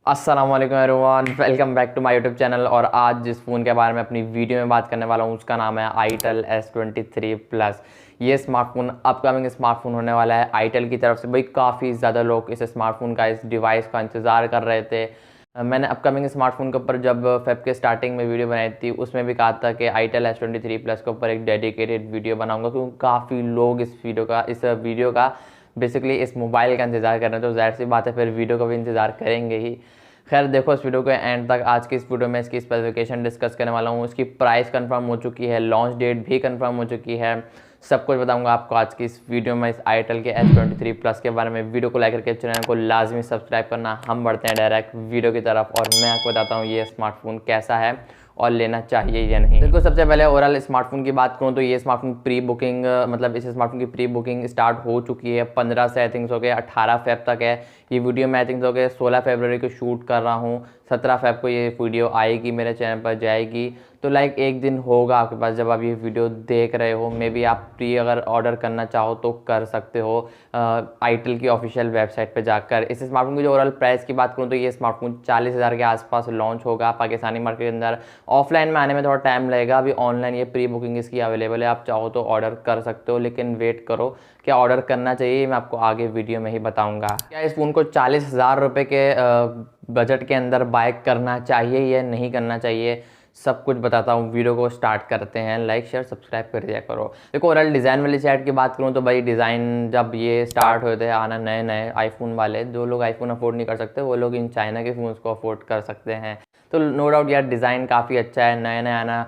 अस्सलाम वालेकुम everyone, welcome back to my YouTube channel. और आज जिस फ़ोन के बारे में अपनी वीडियो में बात करने वाला हूँ उसका नाम है आईटेल S23 प्लस। ये स्मार्टफोन अपकमिंग स्मार्टफोन होने वाला है आईटेल की तरफ से। भाई काफ़ी ज़्यादा लोग इस स्मार्टफोन का, इस डिवाइस का इंतज़ार कर रहे थे। मैंने अपकमिंग स्मार्टफोन के ऊपर जब फेब के स्टार्टिंग में वीडियो बनाई थी उसमें भी कहा था कि आईटेल S23 प्लस के ऊपर एक डेडिकेटेड वीडियो बनाऊंगा, क्योंकि काफ़ी लोग इस वीडियो का बेसिकली इस मोबाइल का इंतज़ार कर रहे हैं। तो ज़ाहिर सी बात है फिर वीडियो का भी इंतज़ार करेंगे ही। खैर देखो, इस वीडियो के एंड तक, आज की इस वीडियो में इसकी स्पेसिफिकेशन डिस्कस करने वाला हूँ। इसकी प्राइस कंफर्म हो चुकी है, लॉन्च डेट भी कंफर्म हो चुकी है, सब कुछ बताऊंगा आपको आज की इस वीडियो में। इस आईटेल के S23 प्लस के बारे में वीडियो को लाइक करके चैनल को लाजमी सब्सक्राइब करना। हम बढ़ते हैं डायरेक्ट वीडियो की तरफ और मैं आपको बताता हूँ ये स्मार्टफोन कैसा है और लेना चाहिए या नहीं। देखो, सबसे पहले ओवरऑल स्मार्टफोन की बात करूँ तो ये स्मार्टफोन प्री बुकिंग, मतलब इस स्मार्टफोन की प्री बुकिंग स्टार्ट हो चुकी है 15 से आई थिंक हो गए 18 फेब तक है। ये वीडियो मैं आई थिंक हो गए 16 फरवरी को शूट कर रहा हूँ, 17 फेब को ये वीडियो आएगी, मेरे चैनल पर जाएगी। तो लाइक एक दिन होगा आपके पास जब आप ये वीडियो देख रहे हो। मे बी आप प्री अगर ऑर्डर करना चाहो तो कर सकते हो आईटेल की ऑफिशियल वेबसाइट पे जाकर। इस स्मार्टफोन की जो ओवरऑल प्राइस की बात करूँ तो ये स्मार्टफोन 40,000 के आसपास लॉन्च होगा पाकिस्तानी मार्केट के अंदर। ऑफलाइन में आने में थोड़ा टाइम लगेगा, अभी ऑनलाइन ये प्री बुकिंग इसकी अवेलेबल है, आप चाहो तो ऑर्डर कर सकते हो, लेकिन वेट करो। क्या ऑर्डर करना चाहिए मैं आपको आगे वीडियो में ही बताऊंगा। क्या इस फ़ोन को 40,000 रुपये के बजट के अंदर बाय करना चाहिए या नहीं करना चाहिए, सब कुछ बताता हूँ। वीडियो को स्टार्ट करते हैं। लाइक शेयर सब्सक्राइब कर दिया करो। देखो, ओवरऑल डिज़ाइन वाली साइड की बात करूँ तो भाई डिज़ाइन जब ये स्टार्ट हुए थे आना, नए नए आईफोन वाले, जो लोग आईफोन अफोर्ड नहीं कर सकते वो लोग इन चाइना के फ़ोन्स को अफोर्ड कर सकते हैं। तो नो डाउट यार डिज़ाइन काफ़ी अच्छा है। नए नए आना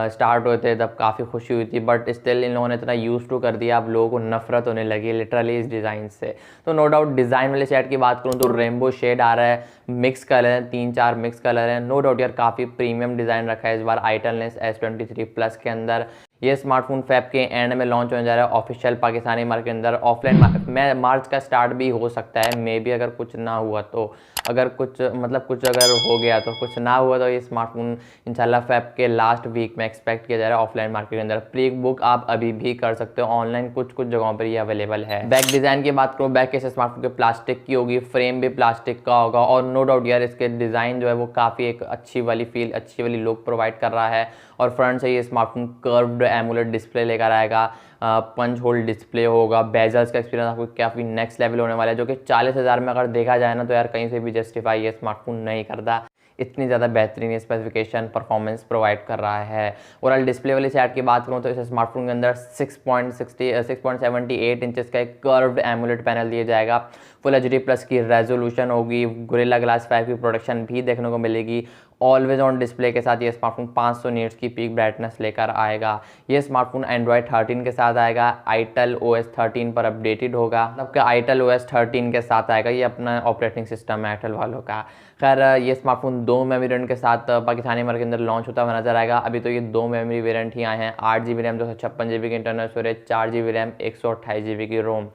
स्टार्ट हुए थे तब काफ़ी खुशी हुई थी, बट स्टिल इन लोगों ने इतना यूज़ टू कर दिया, अब लोगों को नफरत होने लगी है लिटरली इस डिज़ाइन से। तो नो डाउट डिज़ाइन वाले सेट की बात करूँ तो रेनबो शेड आ रहा है, मिक्स कलर है, 3-4 मिक्स कलर है। नो डाउट यार काफ़ी प्रीमियम डिज़ाइन रखा है इस बार आईटेल ने S23 प्लस के अंदर। ये स्मार्टफोन फेब के एंड में लॉन्च होने जा रहा है ऑफिशियल पाकिस्तानी मार्केट के अंदर। ऑफलाइन में मार्च का स्टार्ट भी हो सकता है, मे बी अगर कुछ ना हुआ तो। अगर कुछ कुछ अगर हो गया तो, कुछ ना हुआ तो ये स्मार्टफोन इंशाल्लाह फेब के लास्ट वीक में एक्सपेक्ट किया जा रहा है ऑफलाइन मार्केट के अंदर। प्री बुक आप अभी भी कर सकते हो ऑनलाइन, कुछ कुछ जगहों पर ये अवेलेबल है। बैक डिज़ाइन की बात करूँ, बैक इस स्मार्टफोन के प्लास्टिक की होगी, फ्रेम भी प्लास्टिक का होगा। और नो डाउट यार इसके डिज़ाइन जो है वो काफ़ी एक अच्छी वाली फील, अच्छी वाली लुक प्रोवाइड कर रहा है। और फ्रंट से ये स्मार्टफोन कर्व्ड एमोलेड डिस्प्ले लेकर आएगा, पंच होल डिस्प्ले होगा। बेजल्स का एक्सपीरियंस आपको काफ़ी नेक्स्ट लेवल होने वाला है, जो कि 40,000 में अगर देखा जाए ना तो यार कहीं से भी जस्टिफाई ये स्मार्टफोन नहीं करता। इतनी ज़्यादा बेहतरीन स्पेसिफिकेशन परफॉर्मेंस प्रोवाइड कर रहा है। ओवरऑल डिस्प्ले वाली साइड की बात करूँ तो इस स्मार्टफोन के अंदर 6.78 इंचेस का एक कर्व्ड एमोलेड पैनल दिया जाएगा। फुल HD प्लस की रेजोल्यूशन होगी, गोरिल्ला ग्लास 5 की प्रोडक्शन भी देखने को मिलेगी। ऑलवेज ऑन डिस्प्ले के साथ ये स्मार्टफोन 500 नीट्स की पीक ब्राइटनेस लेकर आएगा। ये स्मार्टफोन एंड्रॉयड 13 के साथ आएगा, आईटेल OS 13 पर अपडेटेड होगा। मतलब कि आईटेल OS 13 के साथ आएगा, ये अपना ऑपरेटिंग सिस्टम है एयरटेल वालों का। खैर ये स्मार्टफोन 2 मेमोरी वेरिएंट के साथ पाकिस्तानी मार्केट के अंदर लॉन्च होता हुआ नजर आएगा। अभी तो ये 2 मेमोरी वेरिएंट ही आए हैं, 8GB रैम 256GB की internal storage, 4GB RAM 128GB की रोम।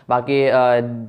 बाकी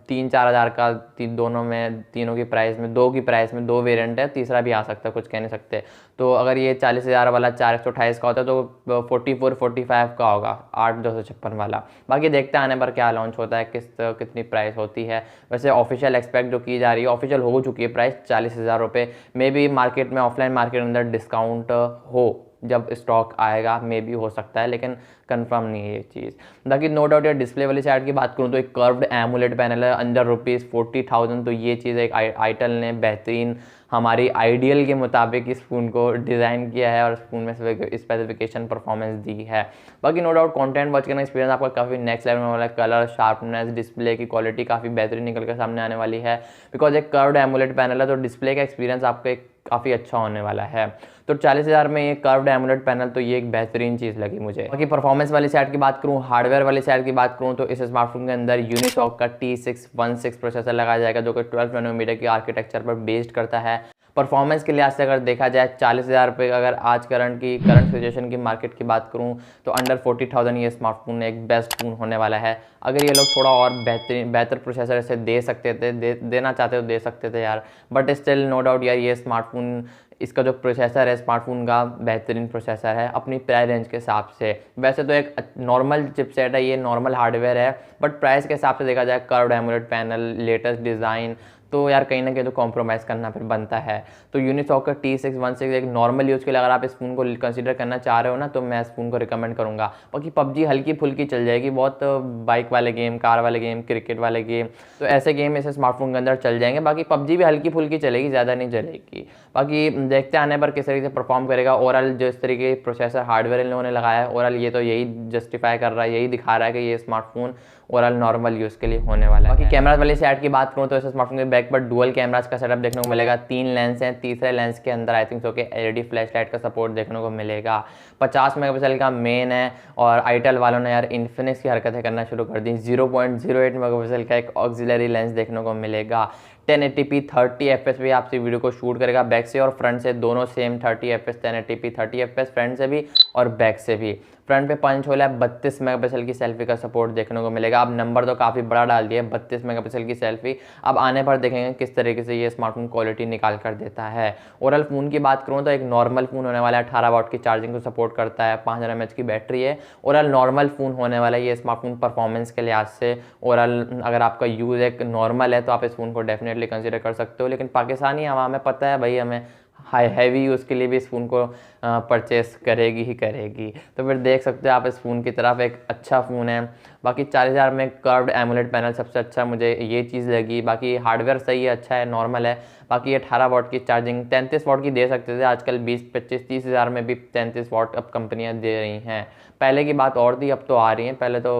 3-4 हज़ार का दोनों में, तीनों की प्राइस में, दो की प्राइस में 2 वेरिएंट है, तीसरा भी आ सकता है, कुछ कह नहीं सकते। तो अगर ये 40,000 वाला 4/128 का होता है तो 44-45 का होगा 8/256 वाला। बाकी देखते हैं आने पर क्या लॉन्च होता है, कितनी प्राइस होती है। वैसे ऑफिशियल एक्सपेक्ट जो की जा रही है, ऑफिशियल हो चुकी है प्राइस 40,000 रुपये। मे बी मार्केट में, ऑफलाइन मार्केट के अंदर डिस्काउंट हो जब स्टॉक आएगा, मे बी हो सकता है, लेकिन कंफर्म नहीं है ये चीज़। बाकी नो डाउट यार डिस्प्ले वाली साइड की बात करूँ तो एक कर्व्ड एमोलेड पैनल है अंडर ₹40,000। तो ये चीज़ एक आईटेल ने बेहतरीन हमारी आइडियल के मुताबिक इस फ़ोन को डिज़ाइन किया है और इस फ़ोन में स्पेसिफिकेशन परफॉर्मेंस दी है। बाकी नो डाउट कंटेंट वॉच करना एक्सपीरियंस आपका काफ़ी नेक्स्ट लेवल में वाला है। कलर शार्पनेस, डिस्प्ले की क्वालिटी काफ़ी बेहतरीन निकल कर सामने आने वाली है, बिकॉज एक कर्व्ड एमोलेड पैनल है तो डिस्प्ले का एक्सपीरियंस आपका एक काफ़ी अच्छा होने वाला है। तो 40,000 में ये कर्व्ड एमोलेड पैनल, तो ये एक बेहतरीन चीज़ लगी मुझे। बाकी परफॉर्मेंस वाली साइड की बात करूँ, हार्डवेयर वाली साइड की बात करूँ तो इस स्मार्टफोन के अंदर यूनिसॉक का T616 प्रोसेसर लगाया जाएगा, जो कि 12 नैनोमीटर की आर्किटेक्चर पर बेस्ड करता है। परफॉर्मेंस के लिहाज से अगर देखा जाए 40,000 रुपये, अगर आज करंट सिचुएशन की मार्केट की बात करूं तो अंडर 40,000 ये स्मार्टफोन एक बेस्ट फ़ोन होने वाला है। अगर ये लोग थोड़ा और बेहतर प्रोसेसर इसे दे सकते थे, देना चाहते तो दे सकते थे यार, बट स्टिल नो डाउट यार ये स्मार्टफोन, इसका जो प्रोसेसर है स्मार्टफोन का बेहतरीन प्रोसेसर है अपनी प्राइस रेंज के हिसाब से। वैसे तो एक नॉर्मल चिपसेट है, ये नॉर्मल हार्डवेयर है, बट प्राइस के हिसाब से देखा जाए curved AMOLED panel, latest design, तो यार कहीं ना कहीं तो कॉम्प्रोमाइज़ करना फिर बनता है। तो यूनिसॉकर T616 एक नॉर्मल यूज़ के लिए अगर आप इस फ़ोन को कंसीडर करना चाह रहे हो ना, तो मैं इस फ़ोन को रिकमेंड करूँगा। बाकी पबजी हल्की फुल्की चल जाएगी, बहुत बाइक वाले गेम, कार वाले गेम, क्रिकेट वाले गेम, तो ऐसे गेम इस स्मार्टफोन के अंदर चल जाएंगे। बाकी पबजी भी हल्की फुल्की चलेगी, ज़्यादा नहीं चलेगी। बाकी देखते आने पर किस तरीके से परफॉर्म करेगा। ओवरऑल जिस तरीके प्रोसेसर हार्डवेयर इन लोगों ने लगाया है, ओवरऑल ये तो यही जस्टिफाई कर रहा है, यही दिखा रहा है कि ये स्मार्टफोन ओवरऑल नॉर्मल यूज़ के लिए होने वाला है। बाकी कैमराज वाली साइड की बात करूँ तो इस स्मार्टफोन के बैक पर डुअल कैमराज का सेटअप देखने को मिलेगा। 3 लेंस हैं, तीसरे लेंस के अंदर आई थिंक सो के LED फ्लैश लाइट का सपोर्ट देखने को मिलेगा। 50 मेगापिक्सल का मेन है, और आईटेल वालों ने यार इन्फिनिक्स की हरकतें करना शुरू कर दी। 0.08 मेगापिक्सल का एक ऑक्सिलरी लेंस देखने को मिलेगा। 1080p 30 fps भी आपसे वीडियो को शूट करेगा, बैक से और फ्रंट से दोनों same 30 fps 1080p 30 fps front से भी और बैक से भी। फ्रंट पे पंच होल है, 32 मेगापिक्सल की सेल्फी का सपोर्ट देखने को मिलेगा। अब नंबर तो काफ़ी बड़ा डाल दिया है, 32 मेगापिक्सल की सेल्फी। अब आने पर देखेंगे किस तरीके से ये स्मार्टफोन क्वालिटी निकाल कर देता है। ओवरऑल फ़ोन की बात करूँ तो एक नॉर्मल फ़ोन होने वाला है, 18 वाट की चार्जिंग को सपोर्ट करता है, 5000 mAh की बैटरी है। ओवरऑल नॉर्मल फ़ोन होने वाला है ये स्मार्टफोन परफॉर्मेंस के लिहाज से। ओवरऑल अगर आपका यूज़ एक नॉर्मल है तो आप इस फ़ोन को डेफिनेटली कंसिडर कर सकते हो, लेकिन पाकिस्तानी हवा में पता है भाई हमें हाई हैवी यूज़ के लिए भी इस फ़ोन को परचेस करेगी ही करेगी। तो फिर देख सकते हो आप इस फ़ोन की तरफ, एक अच्छा फ़ोन है। बाकी 40,000 में कर्व्ड एमोलेड पैनल सबसे अच्छा मुझे ये चीज़ लगी। बाकी हार्डवेयर सही है, अच्छा है, नॉर्मल है। बाकी 18 वाट की चार्जिंग 33 वाट की दे सकते थे, आजकल 20, 25, 30 हज़ार में भी 33 वाट अब कंपनियाँ दे रही हैं। पहले की बात और थी, अब तो आ रही हैं, पहले तो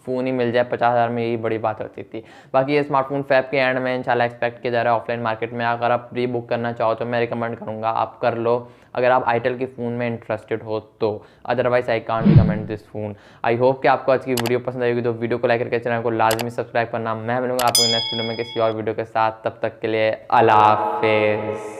फ़ोन ही मिल जाए 50,000 में, यही बड़ी बात होती थी। बाकी ये स्मार्टफोन फेब के एंड में इंशाल्लाह एक्सपेक्ट किया जा रहा है ऑफलाइन मार्केट में। अगर आप प्री बुक करना चाहो तो मैं रिकमेंड करूँगा आप कर लो, अगर आप आईटेल की फ़ोन में इंटरेस्टेड हो तो। Otherwise I can't recommend this phone. I hope कि आपको आज की वीडियो पसंद आएगी, तो वीडियो को लाइक करके चैनल को लाजमी सब्सक्राइब करना। मैं मिलूंगा आपको नेक्स्ट वीडियो में किसी और वीडियो के साथ, तब तक के लिए अल्लाह हाफिज़।